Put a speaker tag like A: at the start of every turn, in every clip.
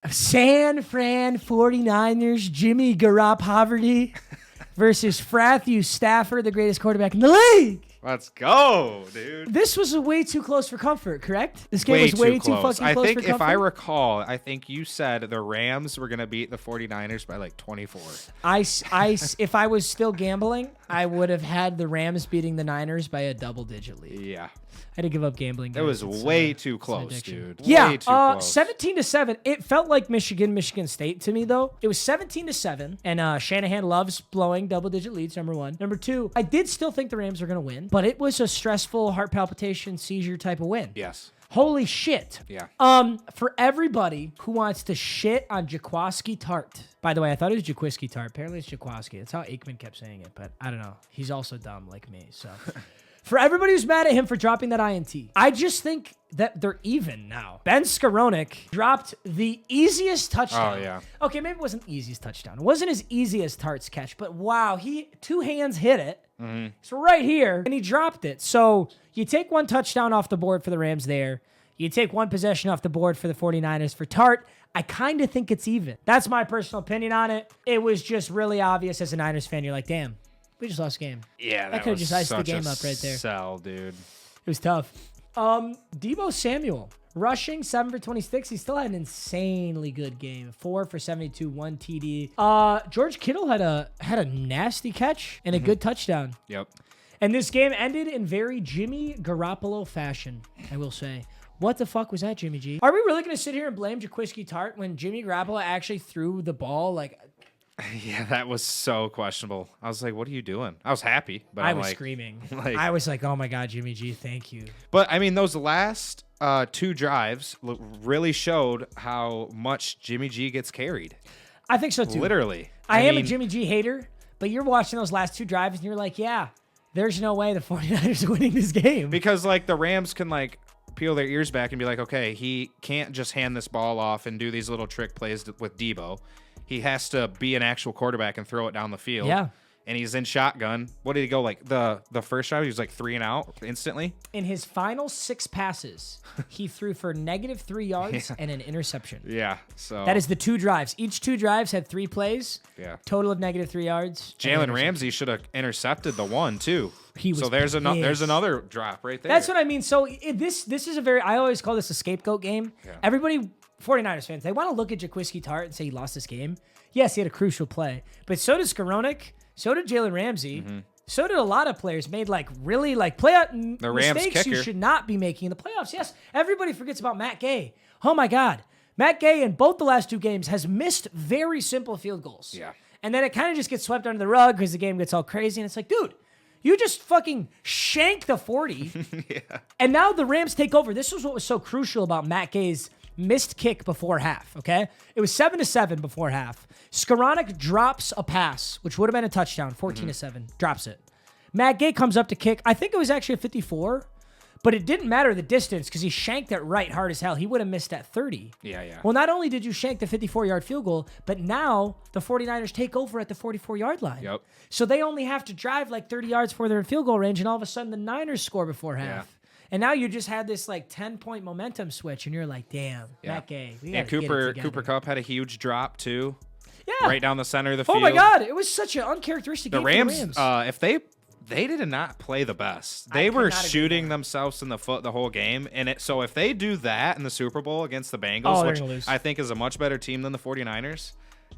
A: San Fran 49ers, Jimmy Garoppolo versus Matthew Stafford, the greatest quarterback in the league.
B: Let's go, dude.
A: This was way too close for comfort, correct? This game was way too fucking close for comfort.
B: I think if I recall, I think you said the Rams were going to beat the 49ers by like 24.
A: If I was still gambling, I would have had the Rams beating the Niners by a double-digit lead.
B: Yeah.
A: I had to give up gambling.
B: It was way too close, dude.
A: Yeah,
B: way too close.
A: 17-7. It felt like Michigan State to me, though. It was 17-7, and Shanahan loves blowing double-digit leads, number one. Number two, I did still think the Rams were going to win, but it was a stressful, heart palpitation, seizure type of win.
B: Yes.
A: Holy shit.
B: Yeah.
A: For everybody who wants to shit on Jaquiski Tart. By the way, I thought it was Jaquiski Tart. Apparently it's Jaquiski. That's how Aikman kept saying it, but I don't know. He's also dumb like me, so... For everybody who's mad at him for dropping that INT, I just think that they're even now. Ben Skoranek dropped the easiest touchdown.
B: Oh, yeah.
A: Okay, maybe it wasn't the easiest touchdown. It wasn't as easy as Tart's catch, but wow, he two hands hit it. Mm-hmm. It's right here, and he dropped it. So you take one touchdown off the board for the Rams there. You take one possession off the board for the 49ers. For Tart, I kind of think it's even. That's my personal opinion on it. It was just really obvious as a Niners fan. You're like, damn. We just lost a game.
B: Yeah,
A: that could have just iced the game up right there.
B: Sell, dude.
A: It was tough. Deebo Samuel rushing 7 for 26. He still had an insanely good game. 4 for 72, 1 TD. George Kittle had a nasty catch and a good touchdown.
B: Yep.
A: And this game ended in very Jimmy Garoppolo fashion, I will say. What the fuck was that, Jimmy G? Are we really going to sit here and blame Jaquiski Tart when Jimmy Garoppolo actually threw the ball like...
B: Yeah, that was so questionable. I was like, what are you doing? I was happy, but
A: I was screaming. I was like, oh my God, Jimmy G, thank you.
B: But, I mean, those last 2 drives really showed how much Jimmy G gets carried.
A: I think so, too.
B: Literally.
A: I am a Jimmy G hater, but you're watching those last 2 drives, and you're like, yeah, there's no way the 49ers are winning this game.
B: Because, like, the Rams can, like, peel their ears back and be like, okay, he can't just hand this ball off and do these little trick plays with Deebo. He has to be an actual quarterback and throw it down the field.
A: Yeah.
B: And he's in shotgun. What did he go like? The first drive, he was like 3 and out instantly.
A: In his final 6 passes, he threw for -3 yards and an interception.
B: Yeah. So
A: that is the 2 drives. Each 2 drives had 3 plays.
B: Yeah.
A: Total of -3 yards.
B: Jalen Ramsey should have intercepted the one too.
A: He was.
B: So there's another drop right there.
A: That's what I mean. So this is a very, I always call this a scapegoat game. Yeah. Everybody, 49ers fans, they want to look at Jaquiski Tart and say he lost this game. Yes, he had a crucial play, but so did Skoranek, so did Jalen Ramsey, so did a lot of players made like really like mistakes you should not be making in the playoffs. Yes, everybody forgets about Matt Gay. Oh my God, Matt Gay in both the last 2 games has missed very simple field goals.
B: Yeah,
A: and then it kind of just gets swept under the rug because the game gets all crazy, and it's like, dude, you just fucking shank the 40,
B: yeah.
A: And now the Rams take over. This was what was so crucial about Matt Gay's missed kick before half, okay? It was 7-7 before half. Skoranek drops a pass, which would have been a touchdown, 14-7, drops it. Matt Gay comes up to kick. I think it was actually a 54, but it didn't matter the distance because he shanked it right hard as hell. He would have missed at 30.
B: Yeah.
A: Well, not only did you shank the 54-yard field goal, but now the 49ers take over at the 44-yard line.
B: Yep.
A: So they only have to drive like 30 yards further in field goal range, and all of a sudden the Niners score before half. Yeah. And now you just had this like 10-point momentum switch, and you're like, damn, Matt Gay.
B: And Cooper Kupp had a huge drop too.
A: Yeah.
B: Right down the center of the field.
A: Oh my God, it was such an uncharacteristic game for the Rams.
B: If they did not play the best. They were shooting themselves in the foot the whole game. So if they do that in the Super Bowl against the Bengals, which I think is a much better team than the 49ers,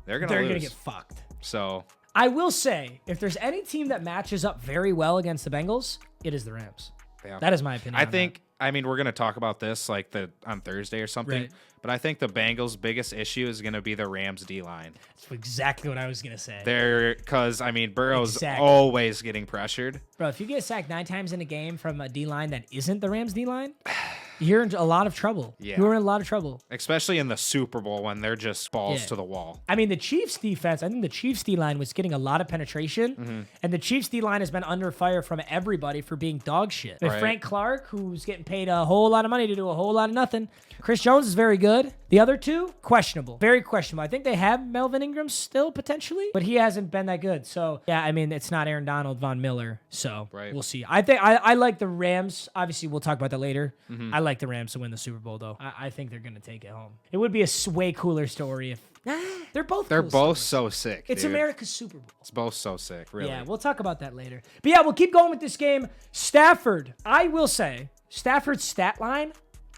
B: they're going to
A: get fucked.
B: So
A: I will say, if there's any team that matches up very well against the Bengals, it is the Rams. Yeah. That is my opinion.
B: I mean, we're going to talk about this like on Thursday or something, right. But I think the Bengals' biggest issue is going to be the Rams' D-line.
A: That's exactly what I was going to say.
B: Because, I mean, Burrow's always getting pressured.
A: Bro, if you get sacked 9 times in a game from a D-line that isn't the Rams' D-line, you're in a lot of trouble. Yeah. You're in a lot of trouble.
B: Especially in the Super Bowl when they're just balls to the wall.
A: I mean, the Chiefs' defense, I think the Chiefs' D-line was getting a lot of penetration, and the Chiefs' D-line has been under fire from everybody for being dog shit. With Frank Clark, who's getting paid a whole lot of money to do a whole lot of nothing. Chris Jones is very good. The other two, questionable. Very questionable. I think they have Melvin Ingram still, potentially, but he hasn't been that good. So, yeah, I mean, it's not Aaron Donald, Von Miller. So, we'll see. I think I like the Rams. Obviously, we'll talk about that later. I like the Rams to win the Super Bowl, though. I think they're going to take it home. It would be a way cooler story if... They're both
B: so sick,
A: It's
B: dude.
A: America's Super Bowl.
B: It's both so sick, really.
A: Yeah, we'll talk about that later. But yeah, we'll keep going with this game. Stafford, I will say, Stafford's stat line,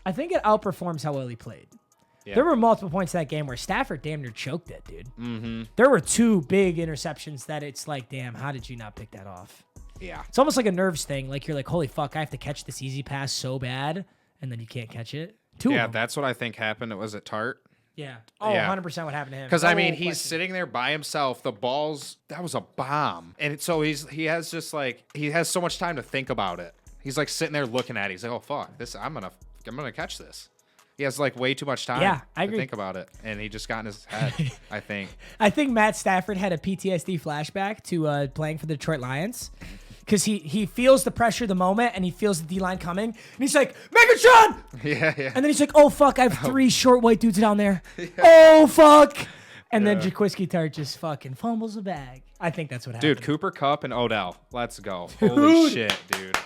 A: I think it outperforms how well he played. Yeah. There were multiple points in that game where Stafford damn near choked it, dude. There were 2 big interceptions that it's like, damn, how did you not pick that off?
B: Yeah.
A: It's almost like a nerves thing. Like, you're like, holy fuck, I have to catch this easy pass so bad, and then you can't catch it. 2 of them.
B: That's what I think happened. It was at Tart.
A: Yeah. Oh, yeah. 100% what happened to him.
B: Because, I mean, he's sitting there by himself. The ball's, that was a bomb. And so he has so much time to think about it. He's like sitting there looking at it. He's like, oh, fuck, I'm going to catch this. He has like way too much time to think about it. And he just got in his head, I think. I think
A: Matt Stafford had a PTSD flashback to playing for the Detroit Lions. Because he feels the pressure of the moment, and he feels the D-line coming. And he's like, Megatron!
B: Yeah.
A: And then he's like, oh, fuck, I have 3 short white dudes down there. Yeah. Oh, fuck. And then Jaquiski Tartt just fucking fumbles the bag. I think that's what happened.
B: Dude, Cooper Kupp and Odell. Let's go. Holy shit, dude.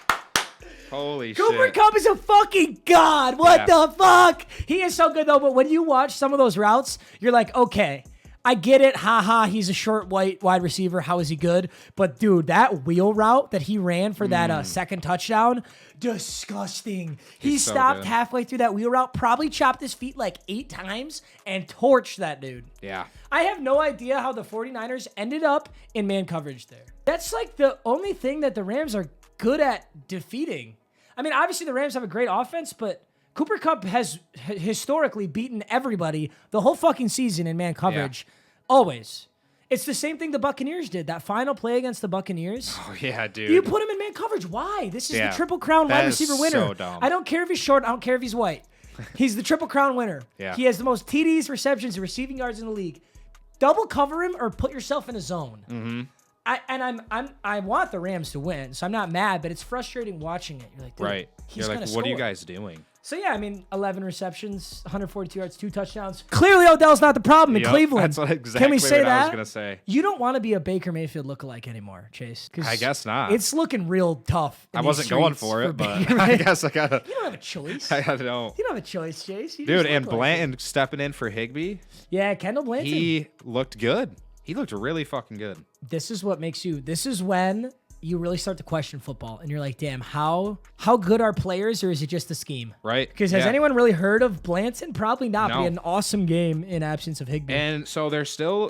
B: Holy shit.
A: Cooper Kupp is a fucking god. What the fuck? He is so good, though. But when you watch some of those routes, you're like, okay, I get it. Ha, he's a short white wide receiver. How is he good? But, dude, that wheel route that he ran for that second touchdown, disgusting. He stopped halfway through that wheel route, probably chopped his feet like 8 times, and torched that dude.
B: Yeah.
A: I have no idea how the 49ers ended up in man coverage there. That's like the only thing that the Rams are good at defeating. I mean, obviously the Rams have a great offense, but Cooper Kupp has historically beaten everybody the whole fucking season in man coverage. Yeah. Always. It's the same thing the Buccaneers did. That final play against the Buccaneers.
B: Oh, yeah, dude.
A: You put him in man coverage. Why? This is the Triple Crown wide receiver winner.
B: So dumb.
A: I don't care if he's short. I don't care if he's white. He's the Triple Crown winner.
B: Yeah.
A: He has the most TDs, receptions, and receiving yards in the league. Double cover him or put yourself in a zone.
B: Mm-hmm.
A: I want the Rams to win, so I'm not mad, but it's frustrating watching it. You're like, dude,
B: right. You're like, what are you guys doing?
A: So, yeah, I mean, 11 receptions, 142 yards, 2 touchdowns. Clearly, Odell's not the problem in Cleveland.
B: That's exactly
A: Can we say
B: what
A: that?
B: I was going to say.
A: You don't want to be a Baker Mayfield lookalike anymore, Chase.
B: I guess not.
A: It's looking real tough.
B: I wasn't going for it, but I guess I got to.
A: You don't have a choice.
B: I don't.
A: You don't have a choice, Chase.
B: Dude, and Blanton stepping in for Higbee.
A: Yeah, Kendall Blanton.
B: He looked good. He looked really fucking good.
A: This is what makes you. This is when you really start to question football, and you're like, damn, how good are players, or is it just a scheme?
B: Right.
A: Because has anyone really heard of Blanton? Probably not. No. But an awesome game in absence of Higbee.
B: And so they're still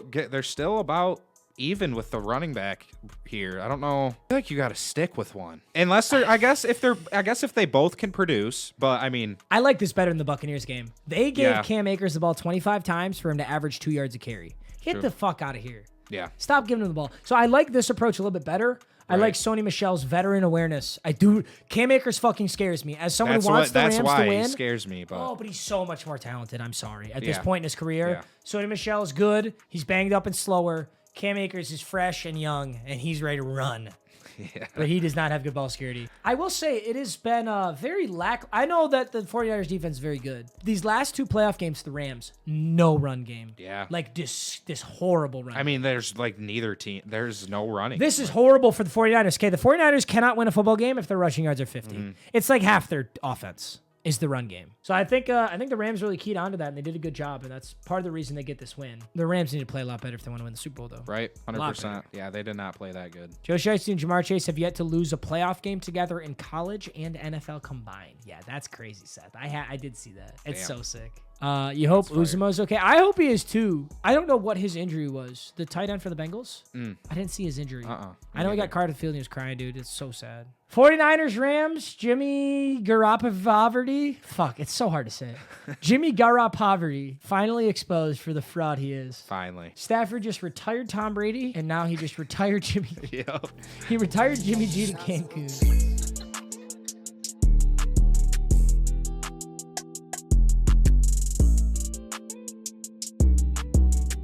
B: about even with the running back here. I don't know. I feel like you got to stick with one, unless they're. I guess if they both can produce. But I mean,
A: I like this better than the Buccaneers game. They gave Cam Akers the ball 25 times for him to average 2 yards a carry. Get the fuck out of here.
B: Yeah.
A: Stop giving him the ball. So I like this approach a little bit better. I like Sony Michel's veteran awareness. I do. Cam Akers fucking scares me. As someone who wants the Rams to win. That's why
B: he scares me. But.
A: But he's so much more talented. I'm sorry. At this point in his career, Sony Michel is good. He's banged up and slower. Cam Akers is fresh and young, and he's ready to run. Yeah. But he does not have good ball security. I will say it has been very I know that the 49ers defense is very good. These last 2 playoff games, the Rams, no run game.
B: Yeah.
A: Like this horrible run.
B: I mean, there's like neither team. There's no running.
A: This is horrible for the 49ers. Okay, the 49ers cannot win a football game if their rushing yards are 50. Mm-hmm. It's like half their offense is the run game. So I think the Rams really keyed onto that, and they did a good job, and that's part of the reason they get this win. The Rams need to play a lot better if they want to win the Super Bowl, though.
B: Right, 100%. Yeah, they did not play that good.
A: Joe Shiesty and Jamar Chase have yet to lose a playoff game together in college and NFL combined. Yeah, that's crazy, Seth. I did see that. It's so sick. You hope Uzuma's okay. I hope he is too. I don't know what his injury was. The tight end for the Bengals? I didn't see his injury. I know he got carted field and he was crying, dude. It's so sad. 49ers, Rams, Jimmy Garoppolo. Fuck, it's so hard to say. Jimmy Garoppolo finally exposed for the fraud he is.
B: Finally.
A: Stafford just retired Tom Brady, and now he just retired Jimmy.
B: Yep.
A: He retired Jimmy G to Cancun.